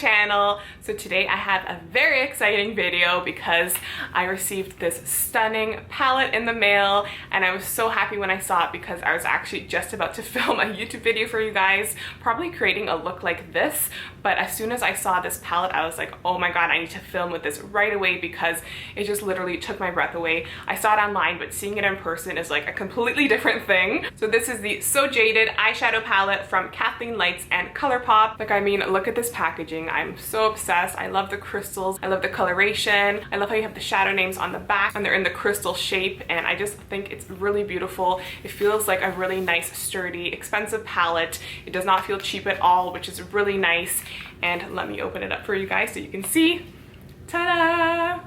channel. So today I have a very exciting video because I received this stunning palette in the mail and I was so happy when I saw it because I was actually just about to film a YouTube video for you guys, probably creating a look like this. But as soon as I saw this palette, I was like, oh my god, I need to film with this right away because it just literally took my breath away. I saw it online, but seeing it in person is like a completely different thing. So this is the So Jaded eyeshadow palette from Kathleen and Colourpop. Like, I mean, look at this packaging. I'm so obsessed. I love the crystals. I love the coloration. I love how you have the shadow names on the back and they're in the crystal shape, and I just think it's really beautiful. It feels like a really nice, sturdy, expensive palette. It does not feel cheap at all, which is really nice. And let me open it up for you guys so you can see. Ta-da!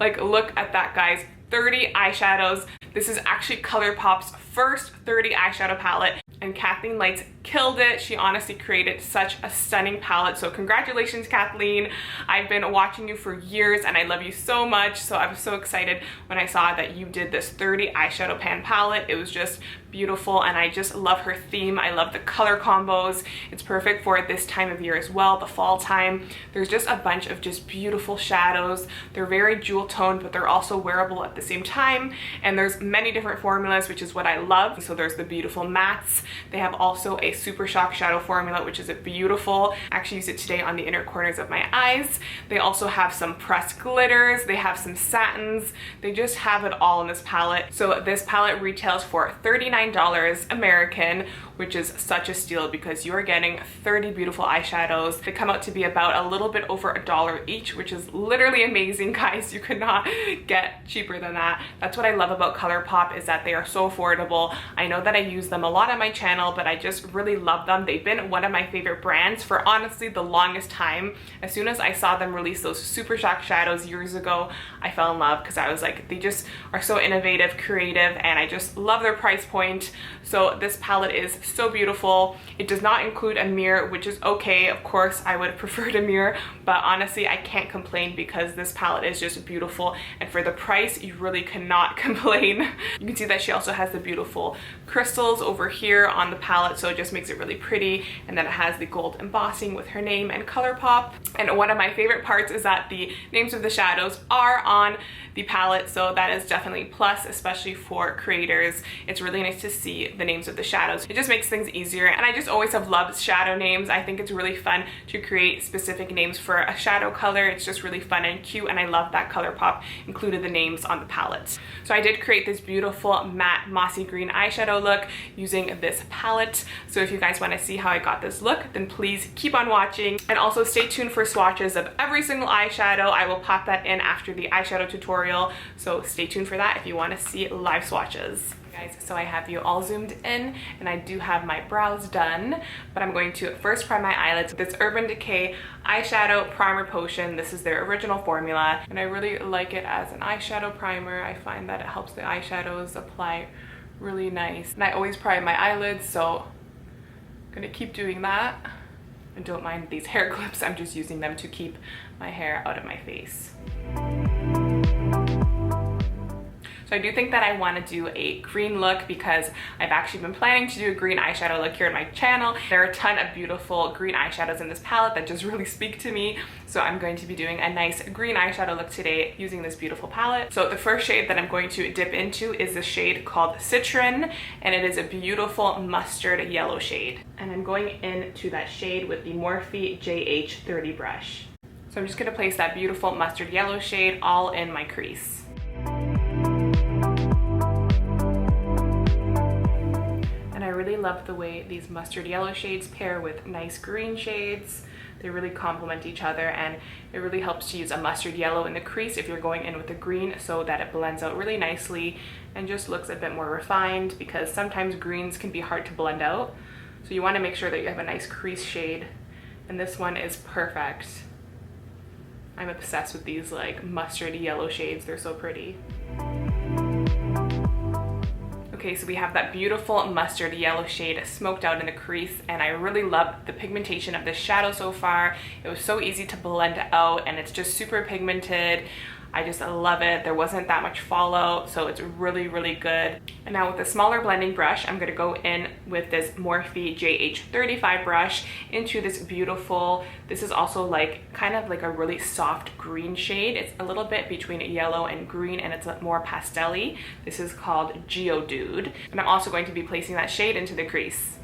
Like, look at that, guys. 30 eyeshadows. This is actually Colourpop's first 30 eyeshadow palette, and Kathleen killed it. She honestly created such a stunning palette. So congratulations, Kathleen. I've been watching you for years and I love you so much. So I was so excited when I saw that you did this 30 eyeshadow pan palette. It was just beautiful and I just love her theme. I love the color combos. It's perfect for this time of year as well, the fall time. There's just a bunch of just beautiful shadows. They're very jewel toned, but they're also wearable at the same time. And there's many different formulas, which is what I love. So there's the beautiful mattes. They have also a Super Shock shadow formula, which is a beautiful. I actually used it today on the inner corners of my eyes. They also have some pressed glitters. They have some satins. They just have it all in this palette. So this palette retails for $39 American, which is such a steal because you are getting 30 beautiful eyeshadows. They come out to be about a little bit over $1 each, which is literally amazing, guys. You could not get cheaper than that. That's what I love about Colourpop, is that they are so affordable. I know that I use them a lot on my channel, but I just really love them. They've been one of my favorite brands for honestly the longest time. As soon as I saw them release those Super Shock shadows years ago, I fell in love because I was like, they just are so innovative, creative, and I just love their price point. So this palette is so beautiful. It does not include a mirror, which is okay. Of course, I would have preferred a mirror, but honestly, I can't complain because this palette is just beautiful, and for the price, you really cannot complain. You can see that she also has the beautiful crystals over here on the palette, so it just makes it really pretty. And then it has the gold embossing with her name and Colourpop. And one of my favorite parts is that the names of the shadows are on the palette, so that is definitely a plus, especially for creators. It's really nice to see the names of the shadows. It just makes things easier, and I just always have loved shadow names. I think it's really fun to create specific names for a shadow color. It's just really fun and cute, and I love that Colourpop included the names on the palette. So I did create this beautiful matte mossy green eyeshadow look using this palette. So if you guys want to see how I got this look, then please keep on watching, and also stay tuned for swatches of every single eyeshadow. I will pop that in after the eyeshadow tutorial, so stay tuned for that if you want to see live swatches. Guys, so I have you all zoomed in and I do have my brows done, but I'm going to first prime my eyelids with this Urban Decay eyeshadow primer potion. This is their original formula and I really like it as an eyeshadow primer. I find that it helps the eyeshadows apply really nice, and I always prime my eyelids, so I'm gonna keep doing that. And don't mind these hair clips, I'm just using them to keep my hair out of my face. So I do think that I want to do a green look because I've actually been planning to do a green eyeshadow look here on my channel. There are a ton of beautiful green eyeshadows in this palette that just really speak to me. So I'm going to be doing a nice green eyeshadow look today using this beautiful palette. So the first shade that I'm going to dip into is the shade called Citron, and it is a beautiful mustard yellow shade. And I'm going into that shade with the Morphe JH30 brush. So I'm just going to place that beautiful mustard yellow shade all in my crease. I really love the way these mustard yellow shades pair with nice green shades. They really complement each other, and it really helps to use a mustard yellow in the crease if you're going in with a green, so that it blends out really nicely and just looks a bit more refined, because sometimes greens can be hard to blend out. So you want to make sure that you have a nice crease shade, and this one is perfect. I'm obsessed with these like mustard yellow shades. They're so pretty. Okay, so we have that beautiful mustard yellow shade smoked out in the crease, and I really love the pigmentation of this shadow so far. It was so easy to blend out, and it's just super pigmented. I just love it. There wasn't that much fallout, so it's really, really good. And now with a smaller blending brush, I'm gonna go in with this Morphe JH35 brush into this beautiful, this is also like kind of like a really soft green shade. It's a little bit between yellow and green, and it's more pastel-y. This is called Geodude. And I'm also going to be placing that shade into the crease.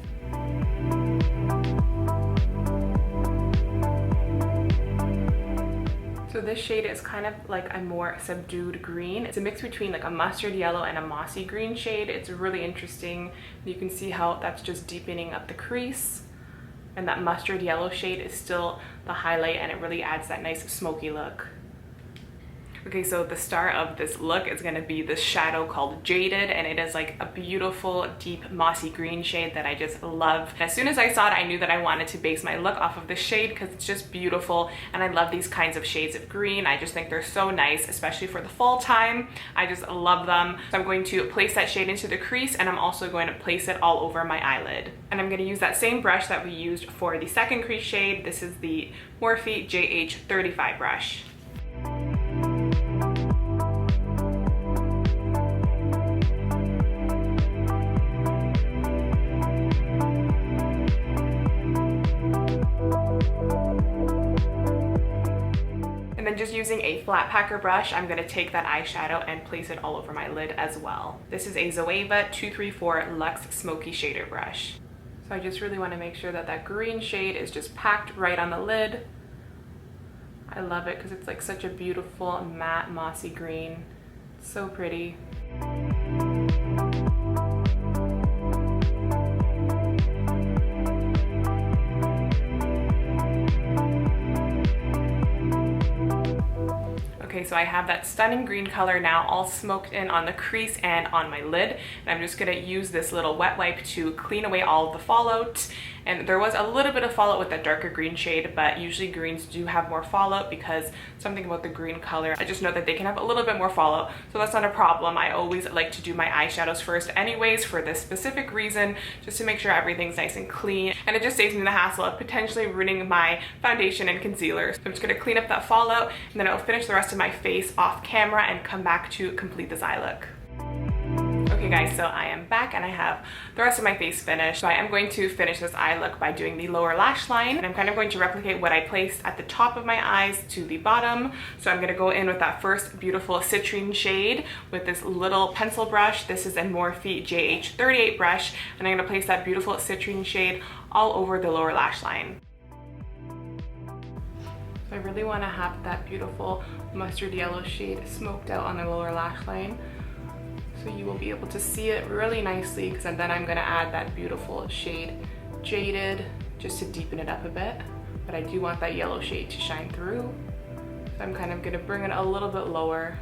So this shade is kind of like a more subdued green. It's a mix between like a mustard yellow and a mossy green shade. It's really interesting. You can see how that's just deepening up the crease. And that mustard yellow shade is still the highlight, and it really adds that nice smoky look. Okay, so the star of this look is going to be this shadow called Jaded, and it is like a beautiful deep mossy green shade that I just love. As soon as I saw it, I knew that I wanted to base my look off of this shade because it's just beautiful, and I love these kinds of shades of green. I just think they're so nice, especially for the fall time. I just love them. So I'm going to place that shade into the crease, and I'm also going to place it all over my eyelid. And I'm going to use that same brush that we used for the second crease shade. This is the Morphe JH35 brush. And then just using a flat packer brush, I'm going to take that eyeshadow and place it all over my lid as well. This is a Zoeva 234 Luxe Smoky Shader brush. So I just really want to make sure that that green shade is just packed right on the lid. I love it because it's like such a beautiful matte mossy green. It's so pretty. Okay, so I have that stunning green color now all smoked in on the crease and on my lid. And I'm just gonna use this little wet wipe to clean away all of the fallout. And there was a little bit of fallout with that darker green shade, but usually greens do have more fallout because something about the green color, I just know that they can have a little bit more fallout. So that's not a problem. I always like to do my eyeshadows first anyways for this specific reason, just to make sure everything's nice and clean. And it just saves me the hassle of potentially ruining my foundation and concealer. So I'm just gonna clean up that fallout, and then I'll finish the rest of my face off camera and come back to complete this eye look. Okay guys, so I am back and I have the rest of my face finished. So I am going to finish this eye look by doing the lower lash line, and I'm kind of going to replicate what I placed at the top of my eyes to the bottom. So I'm going to go in with that first beautiful citrine shade with this little pencil brush. This is a Morphe JH38 brush, and I'm going to place that beautiful citrine shade all over the lower lash line. So I really want to have that beautiful mustard yellow shade smoked out on the lower lash line. So you will be able to see it really nicely, because then I'm going to add that beautiful shade Jaded just to deepen it up a bit. But I do want that yellow shade to shine through. So I'm kind of going to bring it a little bit lower.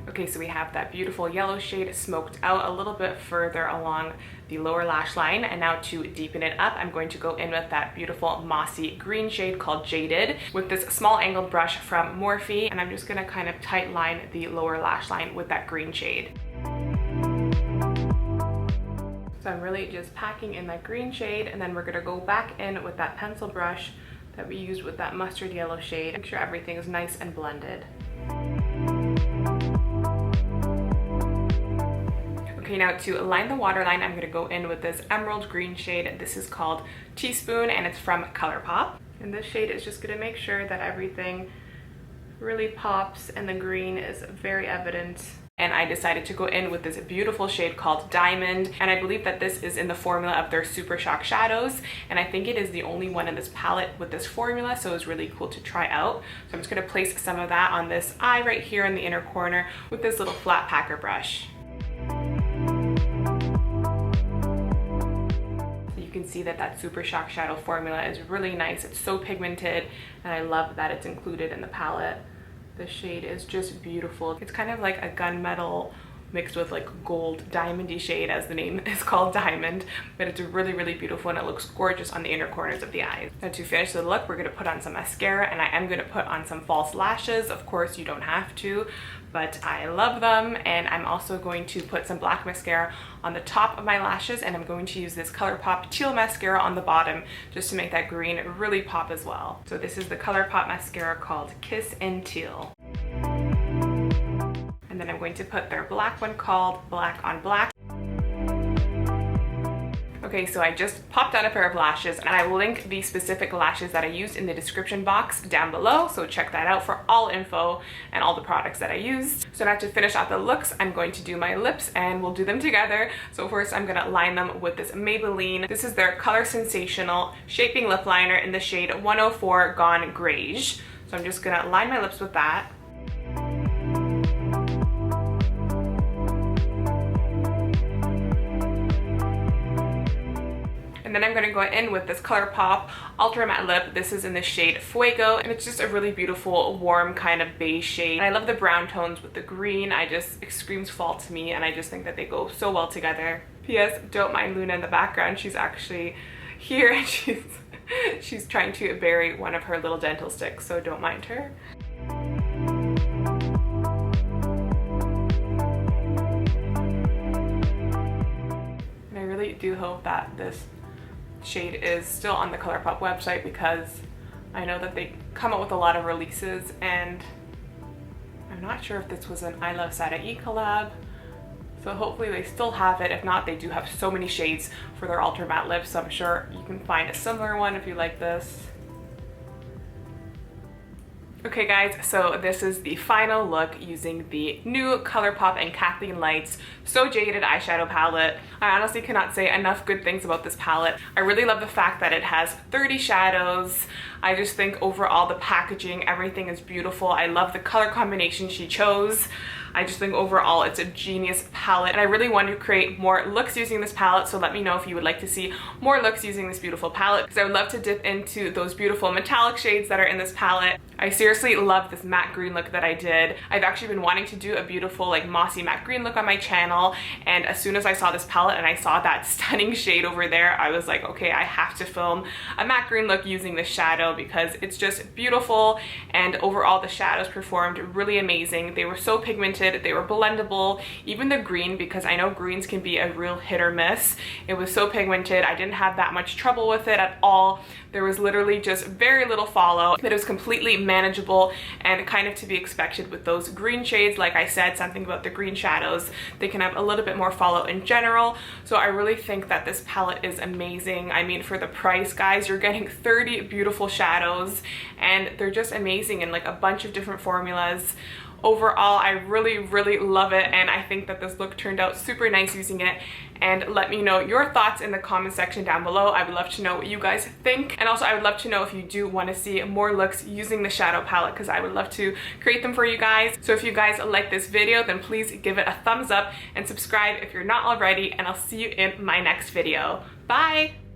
Okay, so we have that beautiful yellow shade smoked out a little bit further along the lower lash line, and now to deepen it up, I'm going to go in with that beautiful mossy green shade called Jaded with this small angled brush from Morphe, and I'm just gonna kind of tight line the lower lash line with that green shade. So I'm really just packing in that green shade, and then we're gonna go back in with that pencil brush that we used with that mustard yellow shade. Make sure everything is nice and blended. Okay, now to line the waterline, I'm gonna go in with this emerald green shade. This is called Teaspoon, and it's from Colourpop. And this shade is just gonna make sure that everything really pops and the green is very evident. And I decided to go in with this beautiful shade called Diamond, and I believe that this is in the formula of their Super Shock shadows, and I think it is the only one in this palette with this formula, so it was really cool to try out. So I'm just gonna place some of that on this eye right here in the inner corner with this little flat packer brush. You can see that that Super Shock shadow formula is really nice. It's so pigmented, and I love that it's included in the palette. The shade is just beautiful. It's kind of like a gunmetal mixed with like gold diamondy shade, as the name is called, diamond. But it's really, really beautiful and it looks gorgeous on the inner corners of the eyes. Now to finish the look, we're going to put on some mascara, and I am going to put on some false lashes. Of course, you don't have to, but I love them. And I'm also going to put some black mascara on the top of my lashes, and I'm going to use this Colourpop Teal mascara on the bottom just to make that green really pop as well. So this is the Colourpop mascara called Kiss in Teal. And then I'm going to put their black one called Black on Black. Okay, so I just popped on a pair of lashes, and I will link the specific lashes that I used in the description box down below, so check that out for all info and all the products that I used. So now to finish off the looks, I'm going to do my lips, and we'll do them together. So first I'm gonna line them with this Maybelline. This is their Color Sensational Shaping Lip Liner in the shade 104 Gone Griege. So I'm just gonna line my lips with that. And then I'm going to go in with this Colourpop Ultra Matte Lip. This is in the shade Fuego, and it's just a really beautiful, warm kind of beige shade. And I love the brown tones with the green. It screams fall to me, and I just think that they go so well together. P.S. Don't mind Luna in the background. She's actually here, and she's trying to bury one of her little dental sticks, so don't mind her. And I really do hope that this shade is still on the Colourpop website, because I know that they come out with a lot of releases, and I'm not sure if this was an I Love Sada E collab, so hopefully they still have it. If not, they do have so many shades for their Ultra Matte lips, so I'm sure you can find a similar one if you like this. Okay guys, so this is the final look using the new Colourpop and Kathleen Lights So Jaded eyeshadow palette. I honestly cannot say enough good things about this palette. I really love the fact that it has 30 shadows. I just think overall the packaging, everything is beautiful. I love the color combination she chose. I just think overall it's a genius palette, and I really want to create more looks using this palette, so let me know if you would like to see more looks using this beautiful palette, because I would love to dip into those beautiful metallic shades that are in this palette. I seriously love this matte green look that I did. I've actually been wanting to do a beautiful like mossy matte green look on my channel, and as soon as I saw this palette and I saw that stunning shade over there, I was like, okay, I have to film a matte green look using this shadow because it's just beautiful, and overall the shadows performed really amazing. They were so pigmented, they were blendable, even the green, because I know greens can be a real hit or miss. It was so pigmented, I didn't have that much trouble with it at all. There was literally just very little fallout, but it was completely manageable and kind of to be expected with those green shades. Like I said, something about the green shadows, they can have a little bit more fallout in general. So I really think that this palette is amazing. I mean, for the price, guys, you're getting 30 beautiful shadows, and they're just amazing in like a bunch of different formulas. Overall, I really, really love it, and I think that this look turned out super nice using it. And let me know your thoughts in the comment section down below. I would love to know what you guys think, and also I would love to know if you do want to see more looks using the shadow palette, because I would love to create them for you guys. So if you guys like this video, then please give it a thumbs up and subscribe if you're not already, and I'll see you in my next video. Bye!